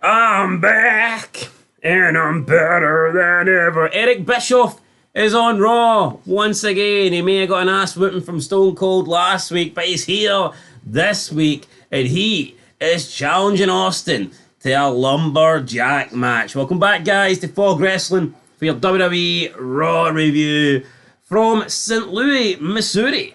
I'm back, and I'm better than ever. Eric Bischoff is on Raw once again. He may have got an ass whipping from Stone Cold last week, but he's here this week, and he is challenging Austin to a Lumberjack match. Welcome back, guys, to Fog Wrestling for your WWE Raw review from St. Louis, Missouri,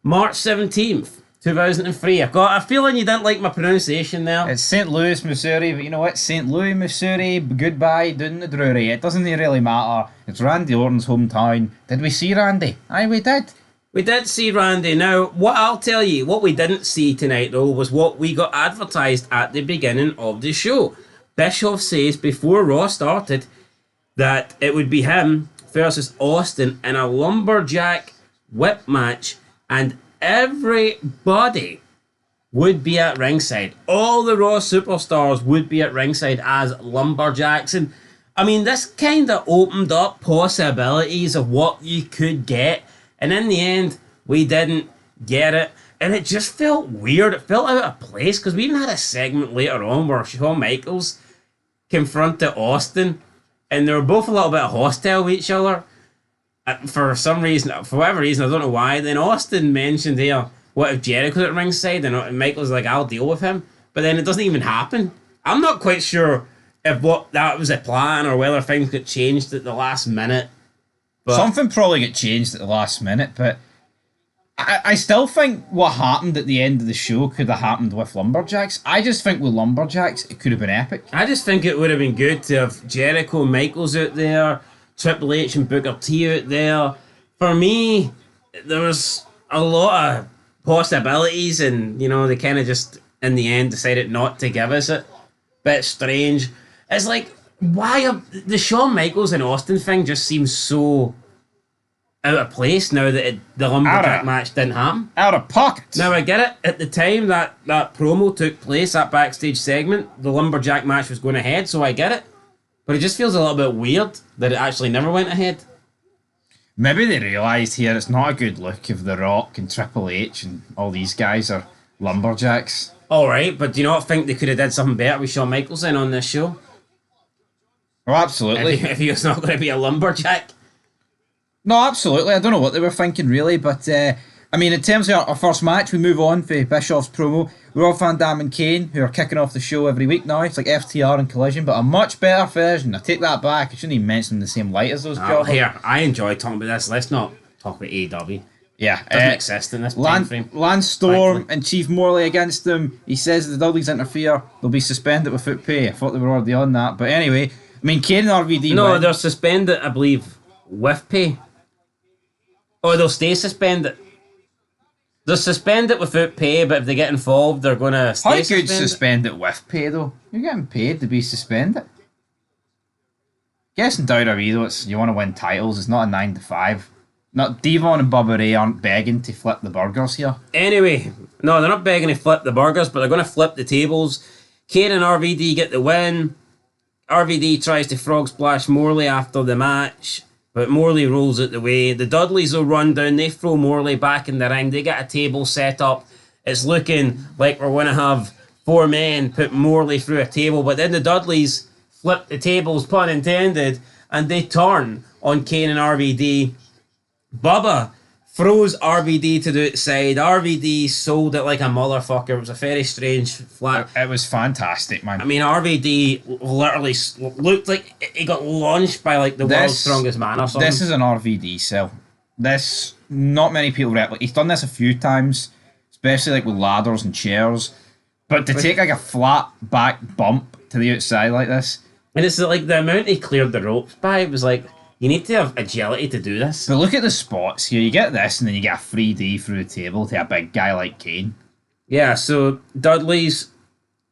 March 17th. 2003. I've got a feeling you didn't like my pronunciation there. It's St. Louis, Missouri, but you know what? St. Louis, Missouri, goodbye down the Drury. It doesn't really matter. It's Randy Orton's hometown. Did we see Randy? Aye, we did. We did see Randy. Now, what I'll tell you, what we didn't see tonight, though, was what we got advertised at the beginning of the show. Bischoff says before Raw started that it would be him versus Austin in a Lumberjack whip match, and everybody would be at ringside. All the Raw superstars would be at ringside as Lumberjacks. And I mean, this kind of opened up possibilities of what you could get. And in the end, we didn't get it. And it just felt weird. It felt out of place because we even had a segment later on where Shawn Michaels confronted Austin. And they were both a little bit hostile with each other. For some reason, for whatever reason, I don't know why. Then Austin mentioned here, what if Jericho's at ringside? And Michael's like, I'll deal with him. But then it doesn't even happen. I'm not quite sure if what that was a plan or whether things got changed at the last minute. But something probably got changed at the last minute, but I still think what happened at the end of the show could have happened with Lumberjacks. I just think with Lumberjacks, it could have been epic. I just think it would have been good to have Jericho and Michaels out there, Triple H and Booker T out there. For me, there was a lot of possibilities, and you know, they kind of just in the end decided not to give us it. Bit strange. It's like, why the Shawn Michaels and Austin thing just seems so out of place now that the Lumberjack match didn't happen. Out of pocket. Now I get it. At the time that promo took place, that backstage segment, the Lumberjack match was going ahead, so I get it. But it just feels a little bit weird that it actually never went ahead. Maybe they realised here it's not a good look if The Rock and Triple H and all these guys are Lumberjacks. Alright, but do you not think they could have did something better with Shawn Michaels in on this show? Oh, absolutely. If he was not going to be a Lumberjack? No, absolutely. I don't know what they were thinking, really, but I mean, in terms of our first match, we move on for Bischoff's promo. Rob Van Dam and Kane, who are kicking off the show every week now. It's like FTR and Collision, but a much better version. I take that back. I shouldn't even mention them in the same light as those jobbers. Here, I enjoy talking about this. Let's not talk about AEW. Yeah. It doesn't exist in this time frame. Lance Storm and Chief Morley against them. He says if the Dudleys interfere, they'll be suspended without pay. I thought they were already on that. But anyway, I mean, Kane and RVD No, they're suspended, I believe, with pay. Or they'll stay suspended. They'll suspend it without pay, but if they get involved, they're going to stay suspended. How could suspend it with pay, though? You're getting paid to be suspended. Guess in WWE, though, it's you want to win titles. It's not a 9 to 5. Not Devon and Bubba Ray aren't begging to flip the burgers here. Anyway, no, they're not begging to flip the burgers, but they're going to flip the tables. Kane and RVD get the win. RVD tries to frog splash Morley after the match, but Morley rolls out the way. The Dudleys will run down. They throw Morley back in the ring. They get a table set up. It's looking like we're going to have 4 men put Morley through a table, but then the Dudleys flip the tables, pun intended, and they turn on Kane and RVD. Bubba throws RVD to the outside. RVD sold it like a motherfucker. It was a very strange flat. It was fantastic, man. I mean, RVD literally looked like he got launched by like the world's strongest man or something. This is an RVD sell. This, not many people replicate. He's done this a few times, especially like with ladders and chairs. But to take like a flat back bump to the outside like this. And it's like the amount he cleared the ropes by, it was like, you need to have agility to do this. But look at the spots here. You get this and then you get a 3D through the table to a big guy like Kane. Yeah, so Dudley's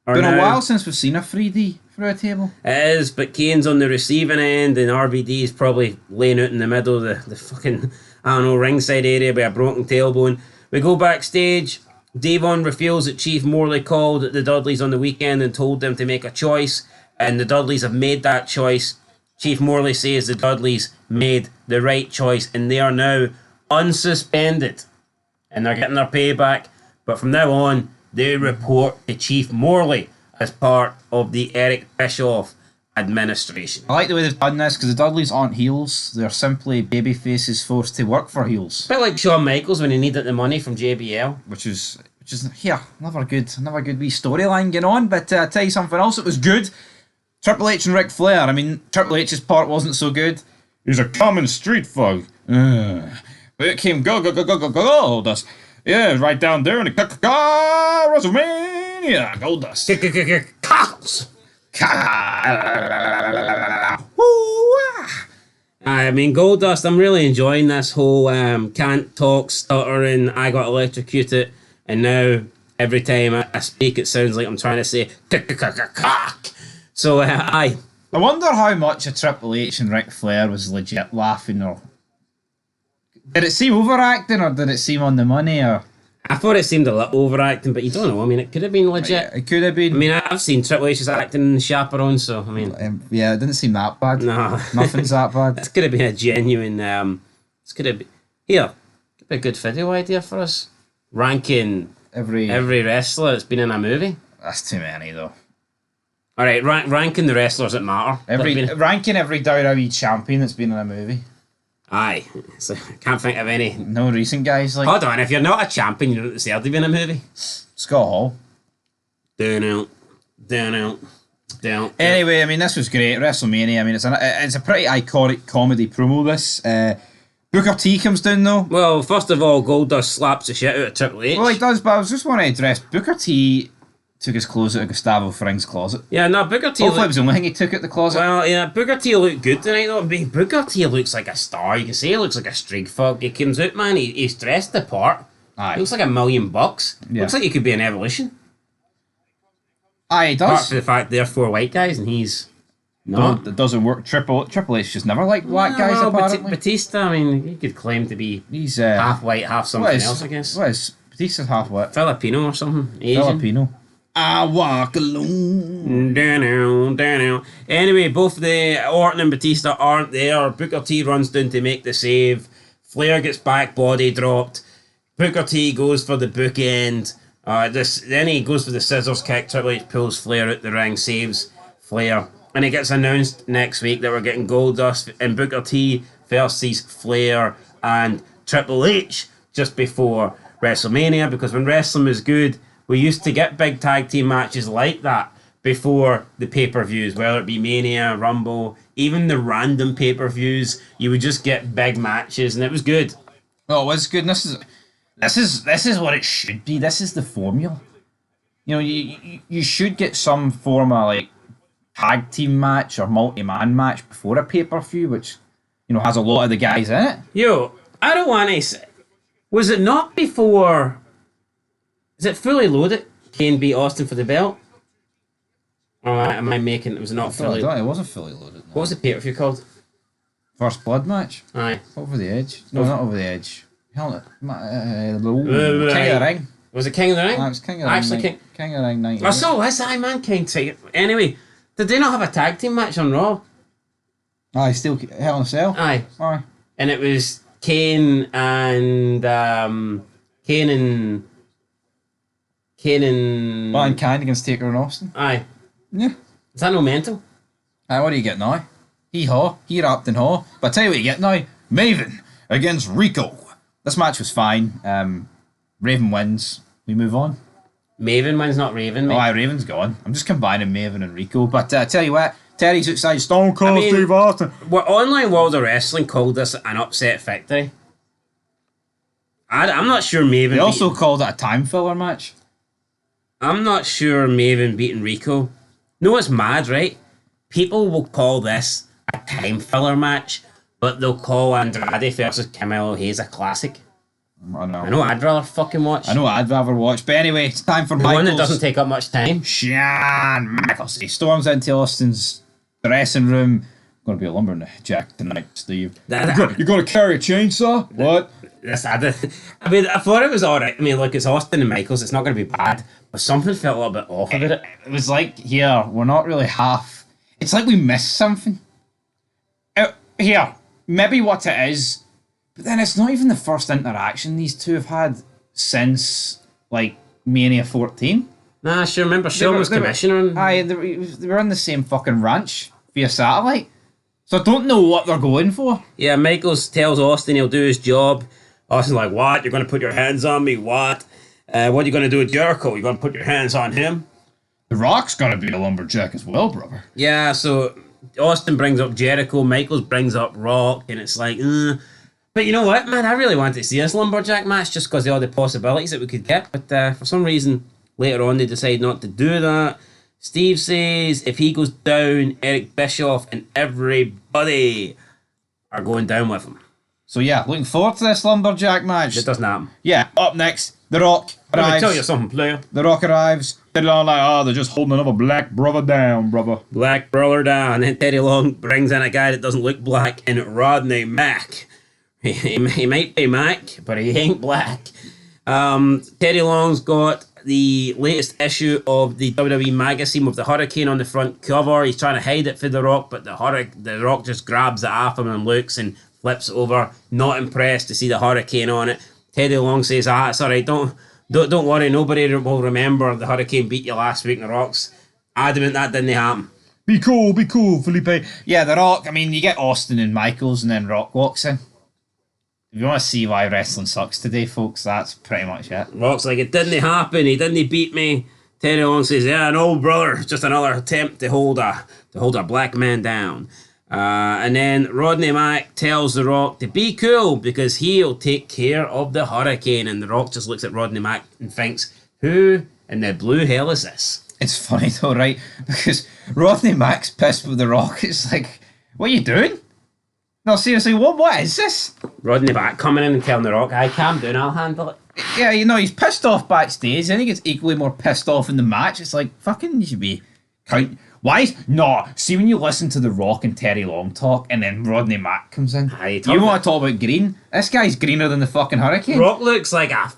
are been now, a while since we've seen a 3D through a table. It is, but Kane's on the receiving end and RVD is probably laying out in the middle of the fucking, I don't know, ringside area by a broken tailbone. We go backstage. Devon reveals that Chief Morley called the Dudleys on the weekend and told them to make a choice, and the Dudleys have made that choice. Chief Morley says the Dudleys made the right choice and they are now unsuspended and they're getting their payback. But from now on, they report to Chief Morley as part of the Eric Bischoff administration. I like the way they've done this because the Dudleys aren't heels; they're simply baby faces forced to work for heels. A bit like Shawn Michaels when he needed the money from JBL. Which is another good wee storyline going on. But I tell you something else that was good: Triple H and Ric Flair. I mean, Triple H's part wasn't so good. He's a common street thug. But it came Goldust. Yeah, right down there in the WrestleMania. Goldust. I mean, Goldust, I'm really enjoying this whole can't talk, stuttering, I got electrocuted, and now every time I speak it sounds like I'm trying to say so I wonder how much of Triple H and Ric Flair was legit laughing, or did it seem overacting, or did it seem on the money, or I thought it seemed a little overacting, but you don't know. I mean, it could have been legit. It could have been. I mean, I've seen Triple H's acting in Chaperone, so I mean, yeah, it didn't seem that bad. No, Nothing's that bad. This could have been a genuine. This could have been here. Could be a good video idea for us. Ranking every wrestler that's been in a movie. That's too many though. All right, ranking the wrestlers that matter. Ranking every WWE champion that's been in a movie. Aye, so I can't think of any. No recent guys like. Hold on, if you're not a champion, you don't deserve to be in a movie. Scott Hall. Down. Anyway, I mean, this was great. WrestleMania. I mean, it's a pretty iconic comedy promo. This Booker T comes down though. Well, first of all, Goldust slaps the shit out of Triple H. Well, he does, but I was just want to address Booker T. Took his clothes out of Gustavo Fring's closet. Yeah, no, Booker T. Hopefully it was the only thing he took out the closet. Well, yeah, Booker T looked good tonight though. Booker T looks like a star. You can say he looks like a streak thug. He comes out, man. He's dressed the part. Aye. He looks like $1 million. Yeah. Looks like he could be an Evolution. Aye, he does. Apart from the fact they're 4 white guys and he's not. That doesn't work. Triple H just never liked black guys. Apparently, Batista. I mean, he could claim to be he's half white, half something else. I guess. What is Batista's half white? Filipino or something. Asian. Filipino. I walk alone. Down. Anyway, both the Orton and Batista aren't there. Booker T runs down to make the save. Flair gets back body dropped. Booker T goes for the bookend. Then he goes for the scissors kick. Triple H pulls Flair out the ring, saves Flair. And it gets announced next week that we're getting Goldust and Booker T versus Flair and Triple H just before WrestleMania, because when wrestling was good, we used to get big tag team matches like that before the pay-per-views, whether it be Mania, Rumble, even the random pay-per-views. You would just get big matches, and it was good. Oh, it's good. This is what it should be. This is the formula. You know, you should get some form of like tag team match or multi-man match before a pay-per-view, which, you know, has a lot of the guys in it. Yo, I don't want to say, was it not before? Is it Fully Loaded? Kane beat Austin for the belt? Or am I making it? Was not fully loaded? It wasn't Fully Loaded. No. What was the pay-per-view called? First Blood match? Aye. Over the Edge? No, not Over the Edge. Hell, King of the Ring. Was it King of the Ring? No, it was King of the Ring. Actually, King of the Ring 98. I saw this Mankind fight. Anyway, did they not have a tag team match on Raw? Aye, still Hell in a Cell. Aye. Aye. And it was Kane and Mankind against Taker and Austin. Aye. Yeah. Is that no mental? Aye, what do you get now? Hee-haw. He wrapped in haw. But I tell you what you get now. Maven against Rico. This match was fine. Raven wins. We move on. Maven wins, not Raven. Mate. Oh, aye, Raven's gone. I'm just combining Maven and Rico. But I tell you what, Terry's outside Stone Cold Steve Austin. What Online World of Wrestling called this an upset victory. I'm not sure Maven. They also called it a time filler match. I'm not sure Maven beating Rico. No, it's mad, right? People will call this a time filler match, but they'll call Andrade versus Camilo Hayes a classic. I know I'd rather fucking watch. I know I'd rather watch. But anyway, it's time for Michaels. One that doesn't take up much time. Shawn Michaels. He storms into Austin's dressing room. Going to be a lumberjack tonight, Steve. You're going to carry a chainsaw? What? I mean, I thought it was alright. I mean, look, it's Austin and Michaels. It's not going to be bad. But something felt a little bit off about it. It was like, here, we're not really half. It's like we missed something. Here, maybe what it is. But then it's not even the first interaction these two have had since, like, Mania 14. Nah, sure. Remember, Sean was commissioner. Aye, they were on the same fucking ranch via satellite. So I don't know what they're going for. Yeah, Michaels tells Austin he'll do his job. Austin's like, what? You're going to put your hands on me? What? What are you going to do with Jericho? You're going to put your hands on him? The Rock's going to be a lumberjack as well, brother. Yeah, so Austin brings up Jericho. Michaels brings up Rock. And it's like, But you know what, man? I really wanted to see this lumberjack match just because of all the possibilities that we could get. But for some reason, later on, they decide not to do that. Steve says if he goes down, Eric Bischoff and everybody are going down with him. So yeah, looking forward to this lumberjack match. It doesn't happen. Yeah, up next, The Rock Let me arrives. tell you something, player. The Rock arrives. They're all like, they're just holding another black brother down, brother. Black brother down. And then Teddy Long brings in a guy that doesn't look black, and Rodney Mack. He might be Mac, but he ain't black. Teddy Long's got the latest issue of the WWE magazine with the Hurricane on the front cover. He's trying to hide it for The Rock, but the Rock just grabs it off him and looks and flips it over. Not impressed to see the Hurricane on it. Teddy Long says, it's alright, don't worry, nobody will remember the Hurricane beat you last week. And The Rock's adamant that didn't happen. Be cool, Felipe. Yeah, The Rock, I mean, you get Austin and Michaels and then Rock walks in. If you want to see why wrestling sucks today, folks, that's pretty much it. Rock's like, it didn't happen, he didn't beat me. Teddy Long says, yeah, no, brother, just another attempt to hold a black man down. And then Rodney Mack tells The Rock to be cool because he'll take care of the Hurricane. And The Rock just looks at Rodney Mack and thinks, who in the blue hell is this? It's funny though, right? Because Rodney Mack's pissed with The Rock. It's like, what are you doing? No, seriously, what is this? Rodney Mack coming in and telling The Rock, calm down, I'll handle it. Yeah, he's pissed off backstage, and he gets equally more pissed off in the match. It's like, fucking, you should be see when you listen to The Rock and Terry Long talk, and then Rodney Mack comes in, you want to talk about green? This guy's greener than the fucking Hurricane. Rock looks like a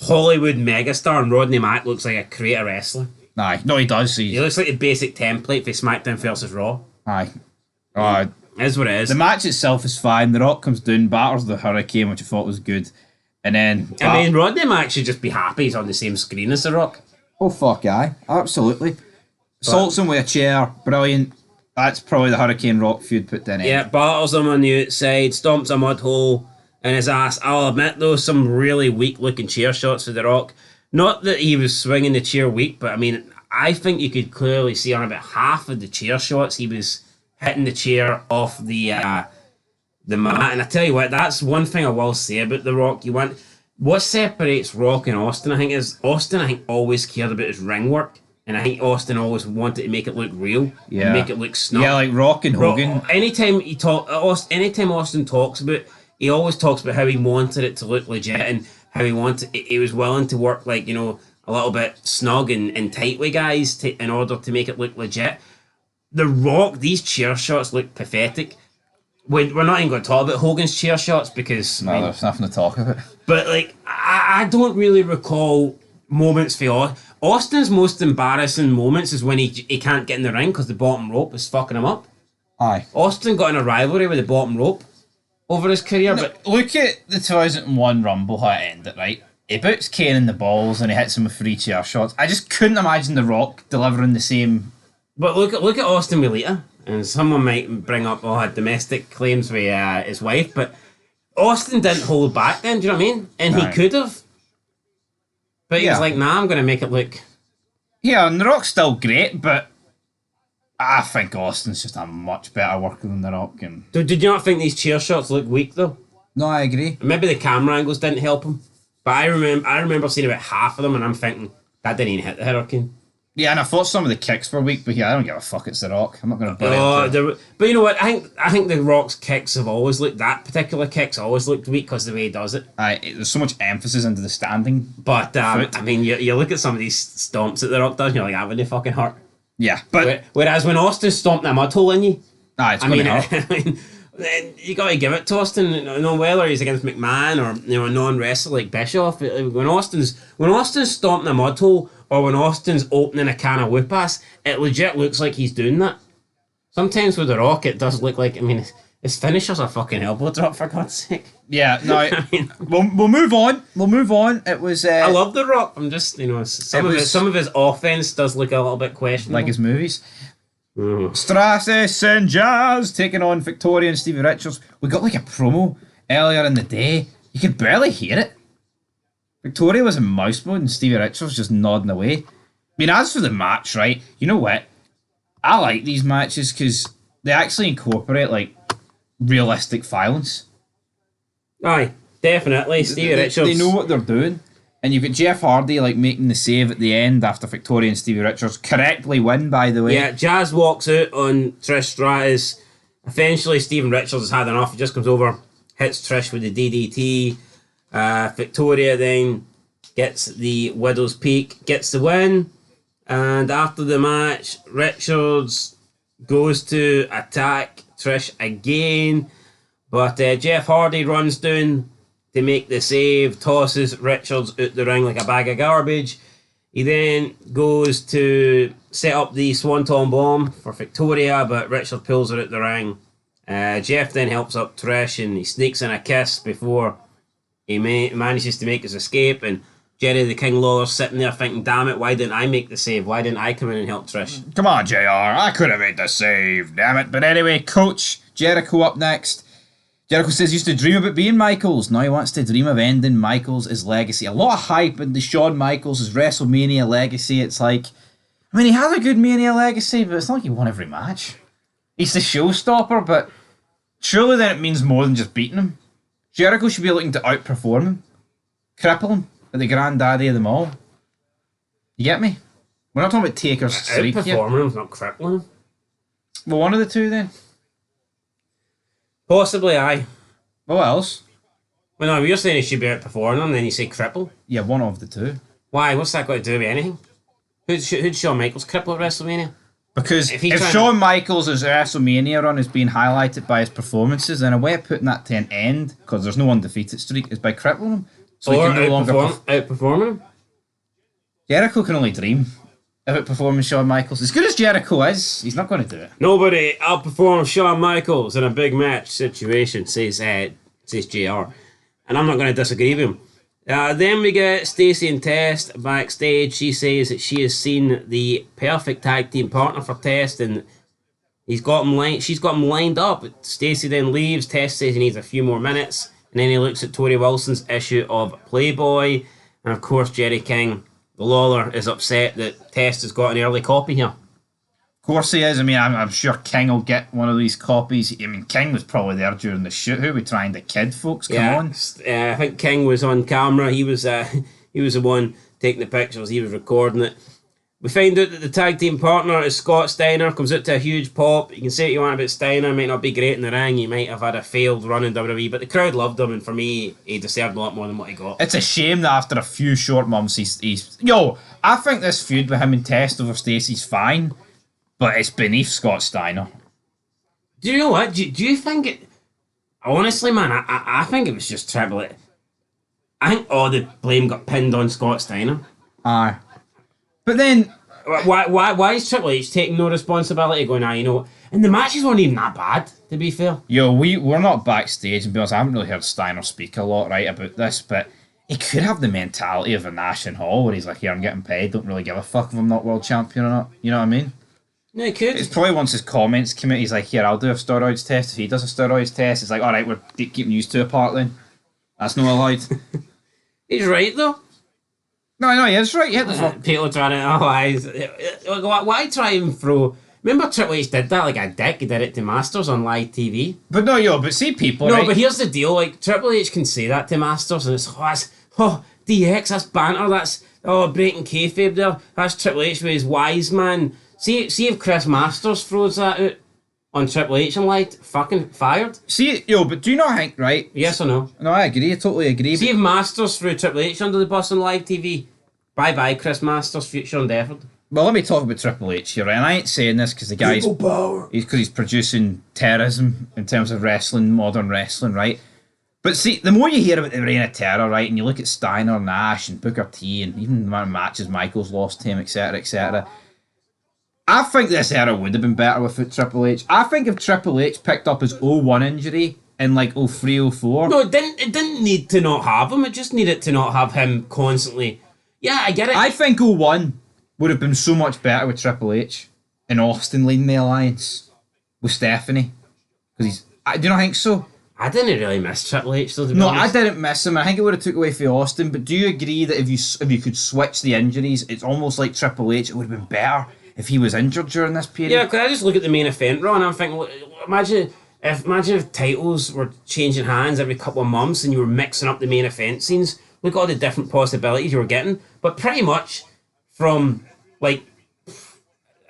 Hollywood megastar, and Rodney Mack looks like a creator wrestler. Aye, no, he does. He looks like the basic template for SmackDown versus Raw. Aye. Is what it is. The match itself is fine. The Rock comes down, batters the Hurricane, which I thought was good. And then... Rodney Mack should just be happy he's on the same screen as The Rock. Oh, fuck, aye. Absolutely. Assaults him with a chair. Brilliant. That's probably the Hurricane Rock feud put in it. Yeah, batters him on the outside, stomps a mud hole in his ass. I'll admit, though, some really weak-looking chair shots for The Rock. Not that he was swinging the chair weak, but, I mean, I think you could clearly see on about half of the chair shots he was hitting the chair off the mat. And I tell you what, that's one thing I will say about The Rock. What separates Rock and Austin, I think, is Austin, always cared about his ring work. And I think Austin always wanted to make it look real. Yeah. And make it look snug. Yeah, like Rock and Hogan. Anytime Austin talks about, he always talks about how he wanted it to look legit and how he was willing to work like, a little bit snug and tight with guys in order to make it look legit. The Rock, these chair shots look pathetic. We're not even going to talk about Hogan's chair shots because... No, there's nothing to talk about. But, I don't really recall moments for Austin's most embarrassing moments is when he can't get in the ring because the bottom rope is fucking him up. Aye. Austin got in a rivalry with the bottom rope over his career, but... Look at the 2001 Rumble, how it ended, right? He boots Kane in the balls and he hits him with 3 chair shots. I just couldn't imagine The Rock delivering the same... But look at Austin with Lita, and someone might bring up domestic claims with his wife, but Austin didn't hold back then, do you know what I mean? And he could have. But he was like, nah, I'm going to make it look... Yeah, and The Rock's still great, but I think Austin's just a much better worker than The Rock. And... Did you not think these chair shots look weak, though? No, I agree. Maybe the camera angles didn't help him, but I remember seeing about half of them, and I'm thinking, that didn't even hit the Hurricane. Yeah, and I thought some of the kicks were weak, but I don't give a fuck, it's The Rock. I'm not going to bury it. But you know what, I think The Rock's kicks have always looked, that particular kick's always looked weak because of the way he does it. There's so much emphasis into the standing. But, I mean, you look at some of these stomps that The Rock does, and you're like, that wouldn't fucking hurt. Yeah, but... Whereas when Austin stomped a mud hole in you... it's going to hurt. I mean, you got to give it to Austin, whether he's against McMahon or a non-wrestler like Bischoff. When Austin's stomping a mud hole or when Austin's opening a can of whoop-ass, it legit looks like he's doing that. Sometimes with The Rock, it does look like, I mean, His finisher's a fucking elbow drop, for God's sake. Yeah, no, I mean, we'll move on. We'll move on. It was. I love The Rock. I'm just, some of his offense does look a little bit questionable. Like his movies. Mm. Strasses and Jazz taking on Victoria and Stevie Richards. We got like a promo earlier in the day. You could barely hear it. Victoria was in mouse mode and Stevie Richards just nodding away. I mean, as for the match, right? You know what? I like these matches because they actually incorporate like realistic violence. Aye, definitely. Stevie Richards. They know what they're doing. And you've got Jeff Hardy like making the save at the end after Victoria and Stevie Richards correctly win, by the way. Yeah, Jazz walks out on Trish Stratus. Eventually, Steven Richards has had enough. He just comes over, hits Trish with the DDT. Victoria then gets the Widow's Peak, gets the win. And after the match, Richards goes to attack Trish again. But Jeff Hardy runs down to make the save, tosses Richards out the ring like a bag of garbage. He then goes to set up the Swanton Bomb for Victoria, but Richard pulls her out the ring. Jeff then helps up Trish and he sneaks in a kiss before he manages to make his escape. And Jerry the King Lawler's sitting there thinking, damn it, why didn't I make the save? Why didn't I come in and help Trish? Come on, JR, I could have made the save, damn it. But anyway, Coach Jericho up next. Jericho says he used to dream about being Michaels. Now he wants to dream of ending Michaels' legacy. A lot of hype into Shawn Michaels' WrestleMania legacy. It's like, I mean, he has a good Mania legacy, but it's not like he won every match. He's the showstopper, but surely then it means more than just beating him. Jericho should be looking to outperform him, cripple him, at the granddaddy of them all. You get me? We're not talking about Taker's streak here. Outperforming him, not crippling him. Well, one of the two then. Possibly, aye. Well, what else? Well, no, you're saying he should be outperforming him, then you say cripple. Yeah, one of the two. Why? What's that got to do with anything? Who'd Shawn Michaels cripple at WrestleMania? Because if Shawn Michaels' WrestleMania run is being highlighted by his performances, then a way of putting that to an end, because there's no undefeated streak, is by crippling him. So or he can no longer outperforming him. Jericho can only dream about performing Shawn Michaels. As good as Jericho is, he's not going to do it. Nobody outperforms Shawn Michaels in a big match situation, says JR. And I'm not going to disagree with him. Then we get Stacey and Test backstage. She says that she has seen the perfect tag team partner for Test, and she's got him lined up. Stacey then leaves. Test says he needs a few more minutes, and then he looks at Tori Wilson's issue of Playboy, and of course Jerry King, the Lawler, is upset that Test has got an early copy here. Of course he is. I mean, I'm sure King will get one of these copies. I mean, King was probably there during the shoot. Who are we trying to kid, folks? Come on. I think King was on camera. He was the one taking the pictures. He was recording it. We find out that the tag team partner is Scott Steiner. Comes out to a huge pop. You can say what you want about Steiner. Might not be great in the ring. He might have had a failed run in WWE, but the crowd loved him, and for me, he deserved a lot more than what he got. It's a shame that after a few short months, he's... Yo, I think this feud with him and Test over Stacey's fine, but it's beneath Scott Steiner. Do you know what? Do you think it... Honestly, man, I think it was just Triple H. I think all the blame got pinned on Scott Steiner. Aye. But then... Why is Triple H taking no responsibility going, and the matches weren't even that bad, to be fair. Yo, we're not backstage, and be honest, I haven't really heard Steiner speak a lot, right, about this, but he could have the mentality of a Nash and Hall, where he's like, here, I'm getting paid, don't really give a fuck if I'm not world champion or not. You know what I mean? No, he could. It's probably once his comments come out, he's like, here, I'll do a steroids test. If he does a steroids test, it's like, alright, we're keeping you two apart then. That's not allowed. He's right, though. No, he is right. Yeah, people trying to... why try and throw... Remember Triple H did that like a dick? He did it to Masters on live TV. But but see people, No, right? but here's the deal. Like, Triple H can say that to Masters, and it's, DX, that's banter, that's, breaking kayfabe there. That's Triple H with his wise man. See if Chris Masters throws that out on Triple H and like fucking fired. But do you not think, right? Yes or no? No, I agree. I totally agree. See if Masters threw Triple H under the bus on live TV. Bye, Chris Masters, future endeavour. Well, let me talk about Triple H here, right? And I ain't saying this because the guy's... He's producing terrorism in terms of wrestling, modern wrestling, right? But see, the more you hear about the reign of terror, right, and you look at Steiner, Nash, and Booker T, and even the amount of matches Michaels lost to him, etc., etc., I think this era would have been better without Triple H. I think if Triple H picked up his 01 injury in like 03, 04. No, it didn't. It didn't need to not have him. It just needed to not have him constantly. Yeah, I get it. I think 01 would have been so much better with Triple H and Austin leading the alliance with Stephanie. Because do you not think so? I didn't really miss Triple H though. To be No, honest. I didn't miss him. I think it would have took away from Austin. But do you agree that if you could switch the injuries, it's almost like Triple H? It would have been better if he was injured during this period. Yeah, because I just look at the main event, Raw, and I'm thinking, well, imagine if titles were changing hands every couple of months and you were mixing up the main event scenes. Look at all the different possibilities you were getting. But pretty much from like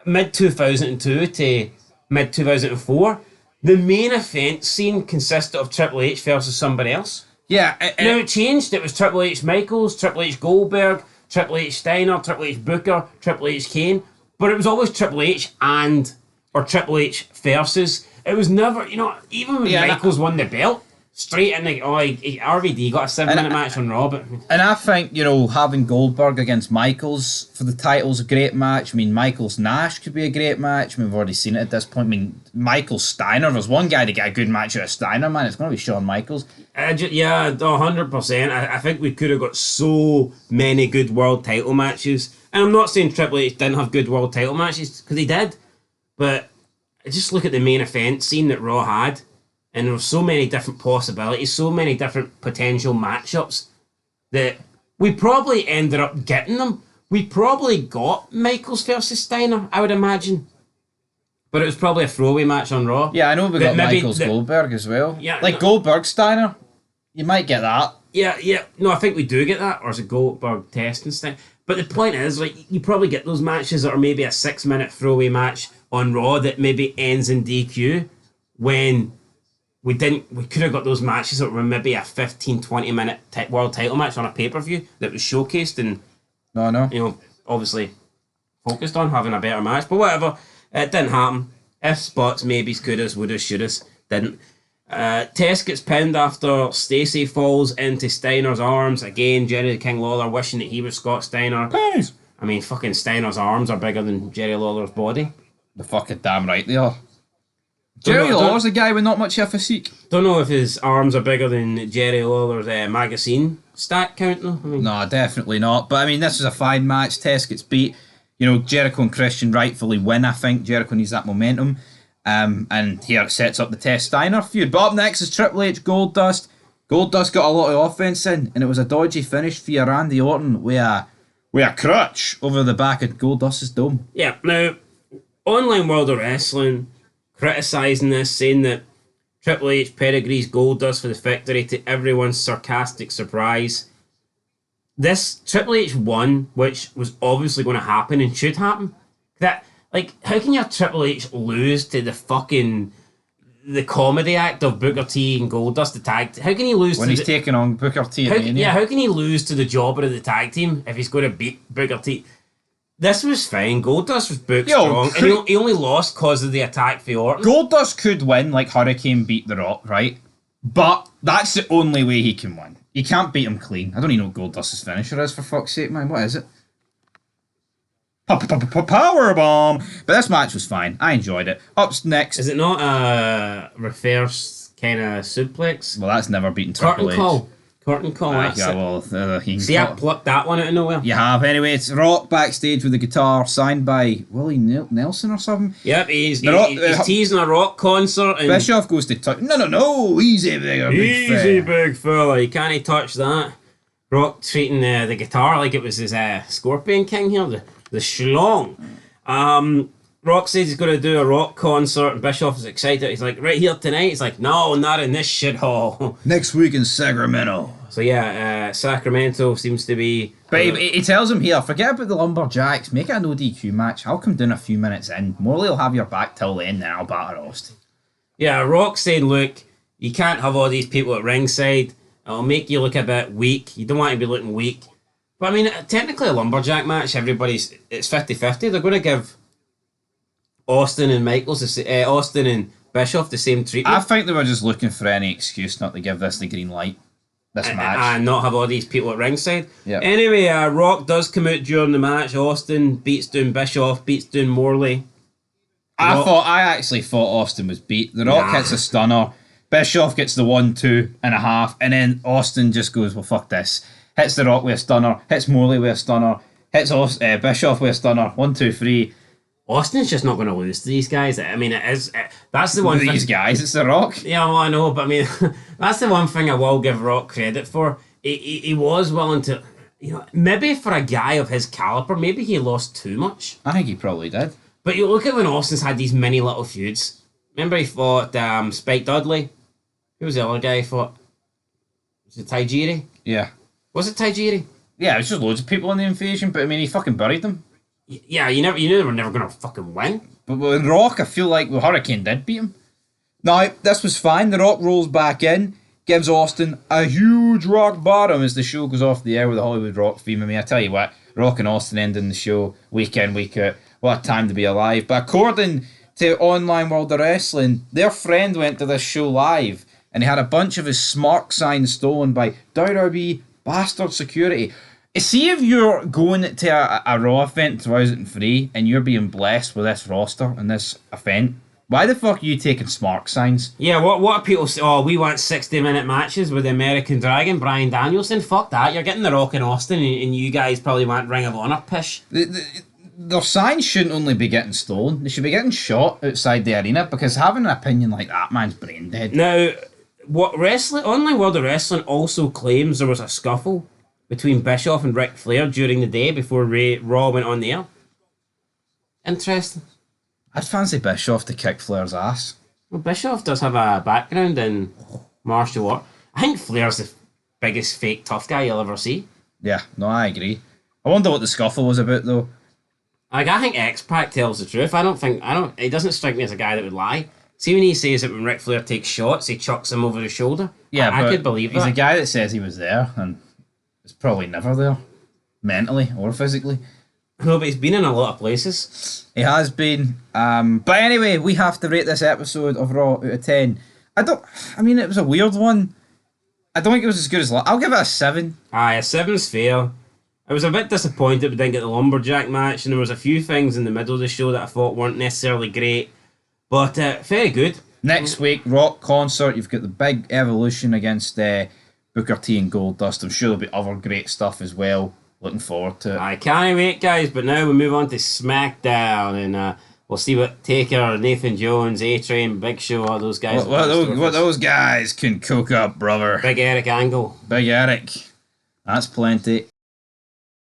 mid 2002 to mid 2004, the main event scene consisted of Triple H versus somebody else. Yeah. Now it changed. It was Triple H Michaels, Triple H Goldberg, Triple H Steiner, Triple H Booker, Triple H Kane. But it was always Triple H or Triple H versus. It was never, even when Michaels won the belt, straight in the, RVD got a 7-minute match on Raw. But And I think, having Goldberg against Michaels for the title's a great match. I mean, Michaels-Nash could be a great match. I mean, we've already seen it at this point. I mean, Michaels-Steiner, there's one guy to get a good match out of Steiner, man. It's going to be Shawn Michaels. Yeah, 100%. I think we could have got so many good world title matches. And I'm not saying Triple H didn't have good world title matches, because he did. But just look at the main event scene that Raw had. And there were so many different possibilities, so many different potential matchups that we probably ended up getting them. We probably got Michaels versus Steiner, I would imagine. But it was probably a throwaway match on Raw. Yeah, I know we got Michaels Goldberg as well. Yeah, like Goldberg Steiner, you might get that. Yeah. No, I think we do get that, or is it Goldberg test and stuff? But the point is, like, you probably get those matches that are maybe a 6-minute throwaway match on Raw that maybe ends in DQ when we could have got those matches that were maybe a 15-20 minute world title match on a pay-per-view that was showcased and obviously focused on having a better match. But whatever, it didn't happen. If spots, maybes, couldas, wouldas, shouldas, didn't. Tess gets pinned after Stacey falls into Steiner's arms. Again, Jerry the King Lawler wishing that he was Scott Steiner. Please. I mean, fucking Steiner's arms are bigger than Jerry Lawler's body. The fucking damn right they are. Jerry Lawler's a guy with not much of a physique. Don't know if his arms are bigger than Jerry Lawler's magazine stat count though. I mean, no, definitely not. But I mean, this is a fine match. Tess gets beat. Jericho and Christian rightfully win, I think. Jericho needs that momentum. And here it sets up the Tess Steiner feud. But up next is Triple H Goldust. Goldust got a lot of offense in, and it was a dodgy finish via Randy Orton with a crutch over the back of Goldust's dome. Yeah, now, Online World of Wrestling criticising this, saying that Triple H pedigrees Goldust for the victory to everyone's sarcastic surprise. This Triple H won, which was obviously going to happen and should happen. How can your Triple H lose to the comedy act of Booker T and Goldust, the tag? How can he lose when he's taking on Booker T? How can he lose to the jobber of the tag team if he's going to beat Booker T? This was fine. Goldust was booked strong, and he only lost because of the attack for Orton. Goldust could win like Hurricane beat The Rock, right? But that's the only way he can win. You can't beat him clean. I don't even know what Goldust's finisher is, for fuck's sake, man. What is it? Powerbomb! But this match was fine. I enjoyed it. Up next... Is it not a reverse kind of suplex? Well, that's never beaten Triple H. Curtain call. See, I plucked that one out of nowhere. You have. Anyway, it's Rock backstage with a guitar signed by Willie Nelson or something. Yep, he's teasing a Rock concert. And Bischoff goes to touch. No, easy, big fella. You can't touch that. Rock treating the guitar like it was his Scorpion King here, the schlong. Rock says he's going to do a Rock concert, and Bischoff is excited. He's like, right here tonight? He's like, no, not in this shithole. Next week in Sacramento. So yeah, Sacramento seems to be... But he tells him here, forget about the Lumberjacks, make it a no DQ match. I'll come down a few minutes in. Morley will have your back till then, then I'll batter Austin. Yeah, Rock saying, look, you can't have all these people at ringside. It'll make you look a bit weak. You don't want to be looking weak. But I mean, technically a Lumberjack match, it's 50-50. They're going to give Austin and Austin and Bischoff the same treatment. I think they were just looking for any excuse not to give this the green light. this match. And not have all these people at ringside. Yeah. Anyway, Rock does come out during the match. Austin beats down Bischoff, beats down Morley. I actually thought Austin was beat. The Rock hits a stunner. Bischoff gets the 1-2.5, and then Austin just goes, well, fuck this. Hits the Rock with a stunner, hits Morley with a stunner, hits Bischoff with a stunner. 1, 2, 3. Austin's just not going to lose to these guys. I mean, that's the one These guys, it's the Rock. Yeah, well, I know, but I mean, that's the one thing I will give Rock credit for. He was willing to, maybe for a guy of his caliber, maybe he lost too much. I think he probably did. But you look at when Austin's had these many little feuds. Remember he fought Spike Dudley? Who was the other guy he fought? Was it Tajiri? Yeah. Was it Tajiri? Yeah, it was just loads of people in the invasion, but I mean, he fucking buried them. Yeah, you knew they were never going to fucking win. But with Rock, I feel like Hurricane did beat him. Now, this was fine. The Rock rolls back in, gives Austin a huge rock bottom as the show goes off the air with the Hollywood Rock theme. I mean, I tell you what, Rock and Austin ending the show week in, week out. What a time to be alive. But according to Online World of Wrestling, their friend went to this show live and he had a bunch of his smart signs stolen by WWE bastard security. See if you're going to a Raw event 2003 and you're being blessed with this roster and this event, why the fuck are you taking smart signs? Yeah, what are people say? Oh, we want 60-minute matches with the American Dragon, Bryan Danielson. Fuck that. You're getting The Rock and Austin and you guys probably want Ring of Honor pish. Their signs shouldn't only be getting stolen. They should be getting shot outside the arena because having an opinion like that, man's brain dead. Now, Online World of Wrestling also claims there was a scuffle between Bischoff and Ric Flair during the day before Raw went on the air. Interesting. I'd fancy Bischoff to kick Flair's ass. Well, Bischoff does have a background in martial art. I think Flair's the biggest fake tough guy you'll ever see. Yeah, no, I agree. I wonder what the scuffle was about, though. Like, I think X-Pac tells the truth. It doesn't strike me as a guy that would lie. See when he says that when Ric Flair takes shots, he chucks him over his shoulder? Yeah, I could believe that. He's a guy that says he was there, and is probably never there. Mentally or physically. No, but he's been in a lot of places. He has been. But anyway, we have to rate this episode of Raw out of 10. It was a weird one. I don't think it was as good as I'll give it a 7. Aye, a 7's fair. I was a bit disappointed we didn't get the Lumberjack match, and there was a few things in the middle of the show that I thought weren't necessarily great. But very good. Next week, Rock concert. You've got the big Evolution against Booker T and Goldust. I'm sure there'll be other great stuff as well. Looking forward to it. I can't wait, guys. But now we move on to SmackDown, and we'll see what Taker, Nathan Jones, A-Train, Big Show, all those guys. What those guys can cook up, brother. Big Eric Angle. Big Eric. That's plenty.